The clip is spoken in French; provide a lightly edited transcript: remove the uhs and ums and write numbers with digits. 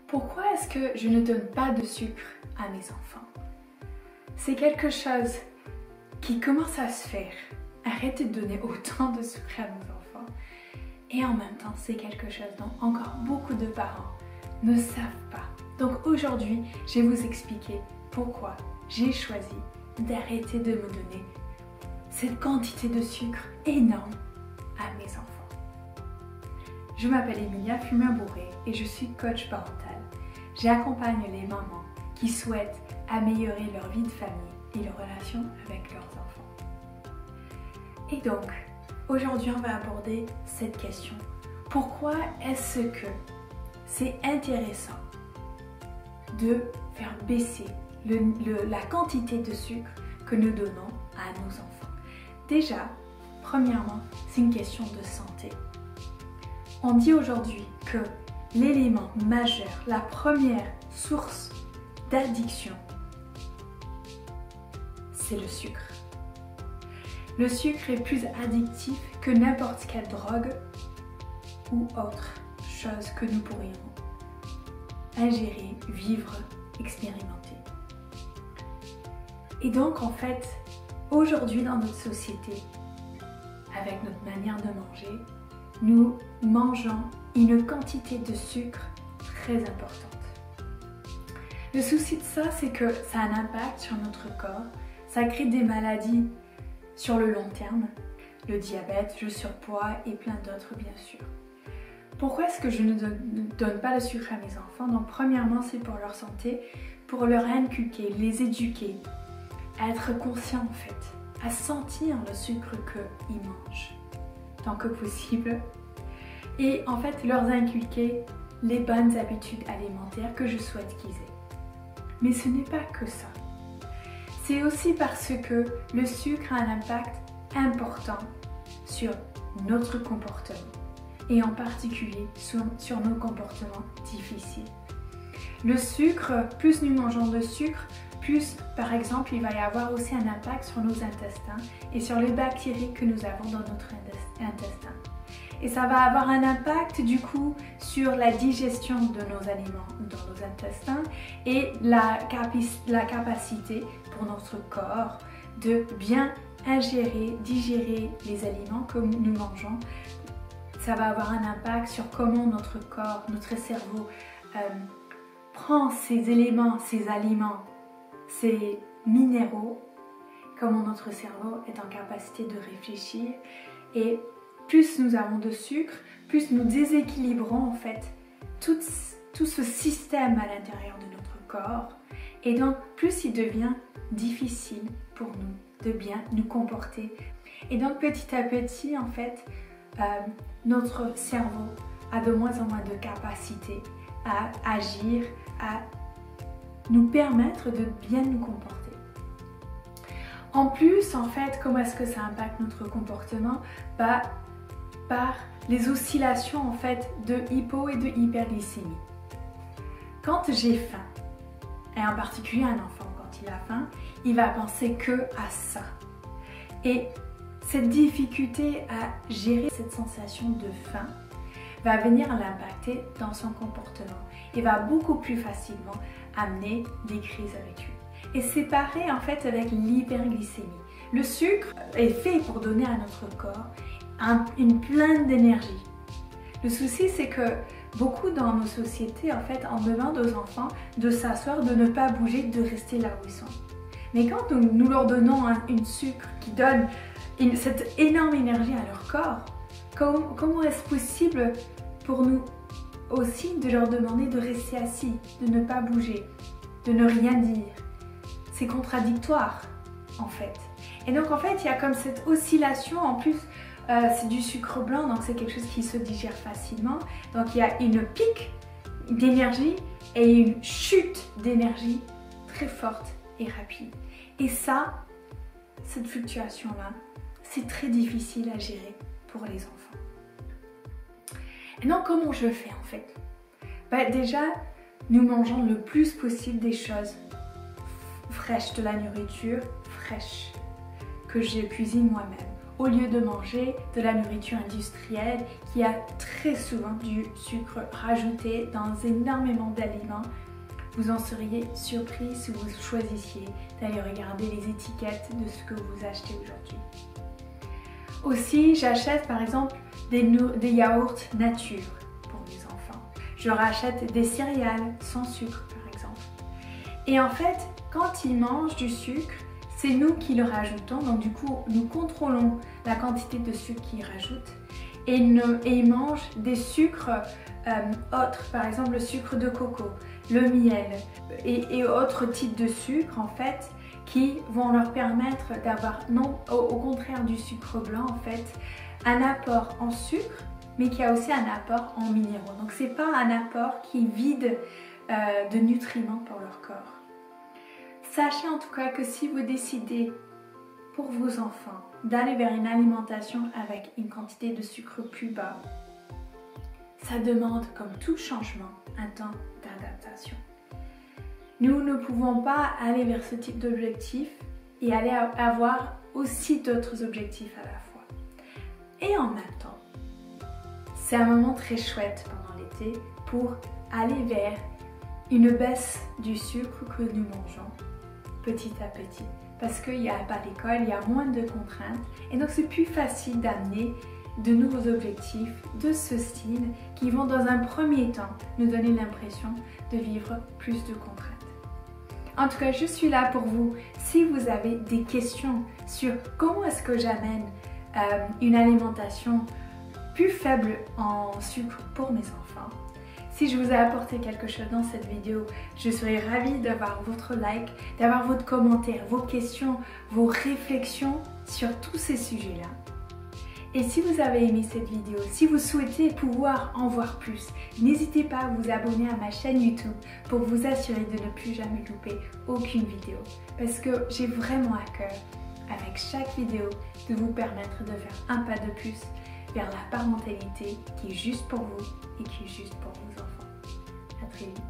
Pourquoi est-ce que je ne donne pas de sucre à mes enfants? C'est quelque chose qui commence à se faire. Arrêtez de donner autant de sucre à nos enfants. Et en même temps, c'est quelque chose dont encore beaucoup de parents ne savent pas. Donc aujourd'hui, je vais vous expliquer pourquoi j'ai choisi d'arrêter de me donner cette quantité de sucre énorme à mes enfants. Je m'appelle Emilia Fumain-Bourré et je suis coach parental. J'accompagne les mamans qui souhaitent améliorer leur vie de famille et leur relation avec leurs enfants. Et donc, aujourd'hui, on va aborder cette question. Pourquoi est-ce que c'est intéressant de faire baisser la quantité de sucre que nous donnons à nos enfants? Déjà, premièrement, c'est une question de santé. On dit aujourd'hui que l'élément majeur, la première source d'addiction, c'est le sucre. Le sucre est plus addictif que n'importe quelle drogue ou autre chose que nous pourrions ingérer, vivre, expérimenter. Et donc en fait, aujourd'hui dans notre société, avec notre manière de manger, nous mangeons une quantité de sucre très importante. Le souci de ça, c'est que ça a un impact sur notre corps, ça crée des maladies sur le long terme, le diabète, le surpoids et plein d'autres bien sûr. Pourquoi est-ce que je ne donne pas le sucre à mes enfants? Donc premièrement, c'est pour leur santé, pour leur inculquer, les éduquer, à être conscients en fait, à sentir le sucre qu'ils mangent tant que possible et en fait leur inculquer les bonnes habitudes alimentaires que je souhaite qu'ils aient. Mais ce n'est pas que ça. C'est aussi parce que le sucre a un impact important sur notre comportement et en particulier sur nos comportements difficiles. Le sucre, plus nous mangeons de sucre, plus par exemple il va y avoir aussi un impact sur nos intestins et sur les bactéries que nous avons dans notre intestin. Et ça va avoir un impact du coup sur la digestion de nos aliments dans nos intestins et la capacité pour notre corps de bien ingérer, digérer les aliments que nous mangeons. Ça va avoir un impact sur comment notre corps, notre cerveau prend ces éléments, ces aliments, ces minéraux, comment notre cerveau est en capacité de réfléchir. Et plus nous avons de sucre, plus nous déséquilibrons en fait tout ce système à l'intérieur de notre corps. Et donc plus il devient difficile pour nous de bien nous comporter. Et donc petit à petit en fait, notre cerveau a de moins en moins de capacité à agir, à nous permettre de bien nous comporter. En plus, en fait, comment est-ce que ça impacte notre comportement? Par les oscillations en fait de hypo et de hyperglycémie. Quand j'ai faim, et en particulier un enfant quand il a faim, il va penser que à ça. Et cette difficulté à gérer cette sensation de faim va venir l'impacter dans son comportement et va beaucoup plus facilement amener des crises avec lui. Et c'est pareil en fait avec l'hyperglycémie. Le sucre est fait pour donner à notre corps une pleine d'énergie. Le souci c'est que beaucoup dans nos sociétés en fait on demande aux enfants de s'asseoir, de ne pas bouger, de rester là où ils sont. Mais quand nous leur donnons une sucre qui donne cette énorme énergie à leur corps, comment est-ce possible pour nous aussi de leur demander de rester assis, de ne pas bouger, de ne rien dire? C'est contradictoire en fait. Et donc en fait il y a comme cette oscillation, en plus c'est du sucre blanc donc c'est quelque chose qui se digère facilement. Donc il y a une pique d'énergie et une chute d'énergie très forte et rapide. Et ça, cette fluctuation là, c'est très difficile à gérer pour les enfants. Et donc comment je fais en fait? Déjà, nous mangeons le plus possible des choses fraîches, de la nourriture fraîche que je cuisine moi-même. au lieu de manger de la nourriture industrielle qui a très souvent du sucre rajouté dans énormément d'aliments. Vous en seriez surpris si vous choisissiez d'aller regarder les étiquettes de ce que vous achetez aujourd'hui. Aussi, j'achète par exemple des yaourts nature pour mes enfants. Je rachète des céréales sans sucre par exemple. Et en fait, quand ils mangent du sucre, c'est nous qui le rajoutons. Donc du coup, nous contrôlons la quantité de sucre qu'ils rajoutent. Et ils mangent des sucres autres, par exemple le sucre de coco, le miel et autres types de sucre en fait qui vont leur permettre d'avoir, non au contraire du sucre blanc en fait, un apport en sucre mais qui a aussi un apport en minéraux. Donc c'est pas un apport qui vide de nutriments pour leur corps. Sachez en tout cas que si vous décidez pour vos enfants d'aller vers une alimentation avec une quantité de sucre plus bas, ça demande, comme tout changement, un temps d'adaptation. Nous ne pouvons pas aller vers ce type d'objectif et aller avoir aussi d'autres objectifs à la fois. Et en même temps, c'est un moment très chouette pendant l'été pour aller vers une baisse du sucre que nous mangeons petit à petit. Parce qu'il n'y a pas d'école, il y a moins de contraintes et donc c'est plus facile d'amener de nouveaux objectifs de ce style qui vont dans un premier temps nous donner l'impression de vivre plus de contraintes. En tout cas, je suis là pour vous si vous avez des questions sur comment est-ce que j'amène une alimentation plus faible en sucre pour mes enfants. Si je vous ai apporté quelque chose dans cette vidéo, je serais ravie d'avoir votre like, d'avoir votre commentaire, vos questions, vos réflexions sur tous ces sujets-là. Et si vous avez aimé cette vidéo, si vous souhaitez pouvoir en voir plus, n'hésitez pas à vous abonner à ma chaîne YouTube pour vous assurer de ne plus jamais louper aucune vidéo. Parce que j'ai vraiment à cœur, avec chaque vidéo, de vous permettre de faire un pas de plus vers la parentalité qui est juste pour vous et qui est juste pour vos enfants. À très vite.